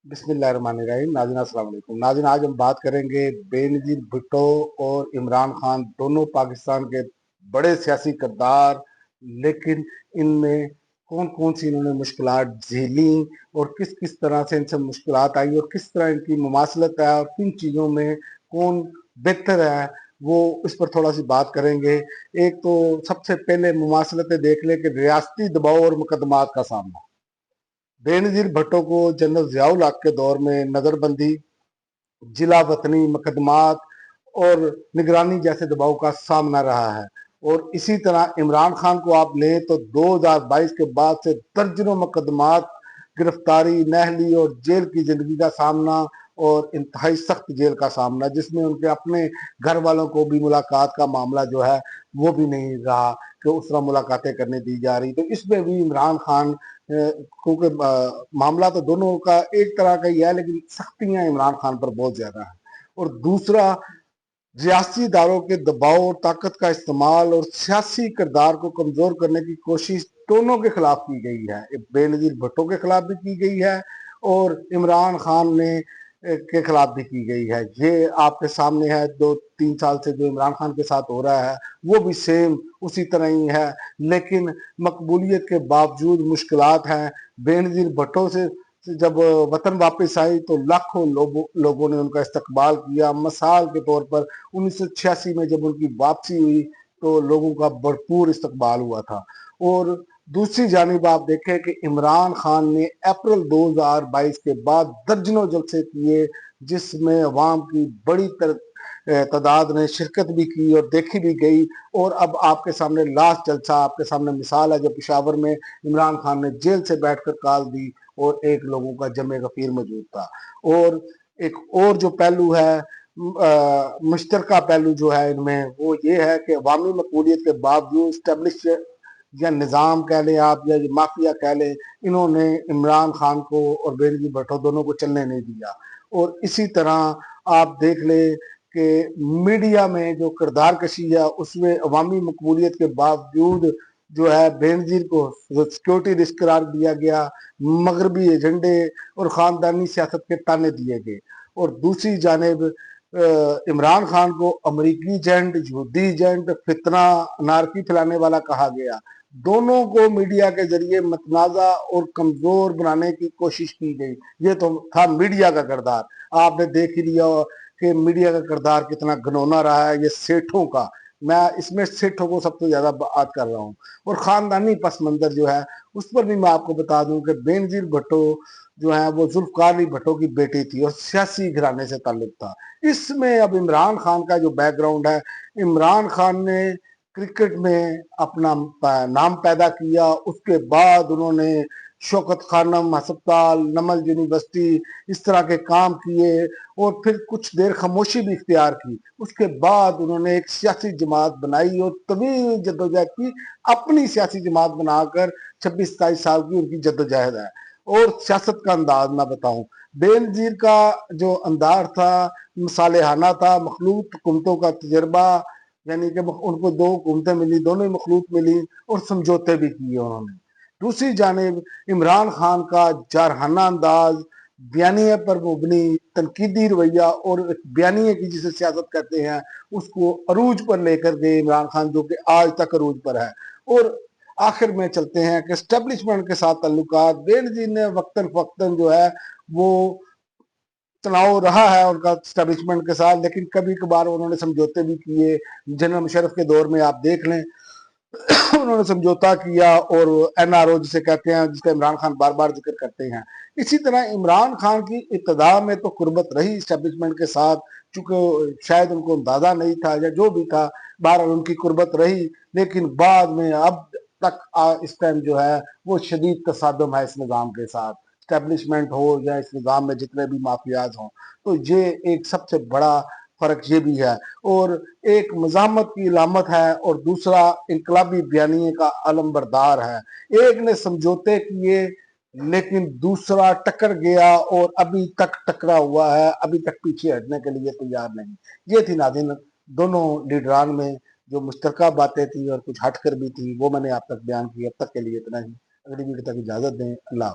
बिस्मिल्लाहिर्रहमानिर्रहीम। नाज़रीन अस्सलाम वालेकुम। नाज़रीन आज हम बात करेंगे बेनज़ीर भुट्टो और इमरान खान, दोनों पाकिस्तान के बड़े सियासी किरदार, लेकिन इनमें कौन कौन सी इन्होंने मुश्किलात झेली और किस किस तरह से इनसे मुश्किलात आई और किस तरह इनकी मुमासलत है और किन चीज़ों में कौन बेहतर है, वो इस पर थोड़ा सी बात करेंगे। एक तो सबसे पहले मुमासलतें देख ले कि रियासती दबाव और मुकदमात का सामना। बेनज़ीर भुट्टो को जनरल ज़ियाउल हक के दौर में नज़रबंदी, जिला वतनी मुकदमात और निगरानी जैसे दबाव का सामना रहा है। और इसी तरह इमरान खान को आप लें तो 2022 के बाद से दर्जनों मुकदमात, गिरफ्तारी, नहली और जेल की जिंदगी का सामना और इंतहाई सख्त जेल का सामना, जिसमें उनके अपने घर वालों को भी मुलाकात का मामला जो है वो भी नहीं रहा कि उस तरह मुलाकातें करने दी जा रही। तो इसमें भी इमरान खान, क्योंकि मामला तो दोनों का एक तरह का ही है, लेकिन सख्तियां इमरान खान पर बहुत ज्यादा है। और दूसरा, रियासी इदारों के दबाव और ताकत का इस्तेमाल और सियासी किरदार को कमजोर करने की कोशिश दोनों के खिलाफ की गई है। बेनज़ीर भुट्टो के खिलाफ भी की गई है और इमरान खान ने के खिलाफ भी की गई है। ये आपके सामने है, 2-3 साल से जो इमरान खान के साथ हो रहा है वो भी सेम उसी तरह ही है, लेकिन मकबूलियत के बावजूद मुश्किलात हैं। बेनज़ीर भुट्टो से जब वतन वापस आई तो लाखों लोगों ने उनका इस्तकबाल किया। मिसाल के तौर पर 1986 में जब उनकी वापसी हुई तो लोगों का भरपूर इस्तकबाल हुआ था। और दूसरी जानिब आप देखें कि इमरान खान ने अप्रैल 2022 के बाद दर्जनों जलसे किए, जिसमें अवाम की बड़ी तादाद ने शिरकत भी की और देखी भी गई। और अब आपके सामने लास्ट जलसा, आपके सामने मिसाल है जो पेशावर में इमरान खान ने जेल से बैठकर कॉल दी और एक लोगों का जमे गफीर मौजूद था। और एक और जो पहलू है, मुश्तरका पहलू जो है इनमें, वो ये है कि अवामी मकबूलियत के बावजूद स्टैब्लिश या निज़ाम कह लें आप या माफिया कह लें, इन्होंने इमरान खान को और बेनज़ीर भुट्टो दोनों को चलने नहीं दिया। और इसी तरह आप देख लें कि मीडिया में जो किरदार कशी है उसमें अवामी मकबूलियत के बावजूद जो है बेनज़ीर को सिक्योरिटी रिस्क करार दिया गया, मगरबी एजेंडे और ख़ानदानी सियासत के ताने दिए गए। और दूसरी जानिब इमरान खान को अमरीकी एजेंट, यहूदी एजेंट, फितना, अनारकी फैलाने वाला कहा गया। दोनों को मीडिया के जरिए मतनाज़ा और कमज़ोर बनाने की कोशिश की गई। ये तो था मीडिया का किरदार। आपने देख ही लिया कि मीडिया का किरदार कितना घिनौना रहा है। ये सेठों का, मैं इसमें सेठों को सबसे ज्यादा बात कर रहा हूँ। और खानदानी पस मंजर जो है उस पर भी मैं आपको बता दूं कि बेनज़ीर भुट्टो जो है वो जुल्फ़िकार अली भुट्टो की बेटी थी और सियासी घराने से ताल्लुक था। इसमें अब इमरान खान का जो बैकग्राउंड है, इमरान खान ने क्रिकेट में अपना नाम पैदा किया, उसके बाद उन्होंने शौकत खानम अस्पताल, नमल यूनिवर्सिटी, इस तरह के काम किए और फिर कुछ देर खामोशी भी इख्तियार की। उसके बाद उन्होंने एक सियासी जमात बनाई और तवील जद्दोजहद की, अपनी सियासी जमात बनाकर 26-27 साल की उनकी जद्दोजहद है। और सियासत का अंदाज मैं बताऊं, बेनज़ीर का जो अंदाज था मसालेहाना था, मखलूत हुकूमतों का तजर्बा, यानी कि उनको 2 हुकूमतें मिली, दोनों ही मखलूत मिली और समझौते भी किए उन्होंने। दूसरी जानिब इमरान खान का जारहाना अंदाज, बयानिए पर मुबनी तनकीदी रवैया और बयानिए की जिसे सियासत कहते हैं उसको अरूज पर लेकर गए इमरान खान, जो कि आज तक अरूज पर है। और आखिर में चलते हैं कि स्टैब्लिशमेंट के साथ ताल्लुकात, बेनज़ीर ने वक्तन फक्तन जो है वो तनाव रहा है उनका स्टैब्लिशमेंट के साथ, लेकिन कभी कभार उन्होंने समझौते भी किए। जनरल मुशर्रफ के दौर में आप देख लें उन्होंने समझौता किया और एनआरओ जिसे कहते हैं, जिसका इमरान खान बार बार जिक्र करते हैं। इसी तरह इमरान खान की इब्तदा में तो कुर्बत रही इस्टेब्लिशमेंट के साथ, चूंकि शायद उनको अंदाजा नहीं था या जो भी था, बहरहाल उनकी कुर्बत रही। लेकिन बाद में अब तक इस टाइम जो है वो शदीद तसादम है इस निज़ाम के साथ, स्टैब्लिशमेंट हो या इस निज़ाम में जितने भी माफियाज हों। तो ये एक सबसे बड़ा फर्क ये भी है। और एक मजामत की अलामत है और दूसरा इनकलाबी बयानिए का अलमबरदार है। एक ने समझौते किए लेकिन दूसरा टकर गया और अभी तक टकरा हुआ है, अभी तक पीछे हटने के लिए तैयार नहीं। ये थी नाज़रीन दोनों लीडरान में जो मुश्तरका बातें थी और कुछ हटकर भी थी, वो मैंने आप तक बयान की। अब तक के लिए इतना ही। अगली वीडियो तक इजाजत दें। अल्लाह।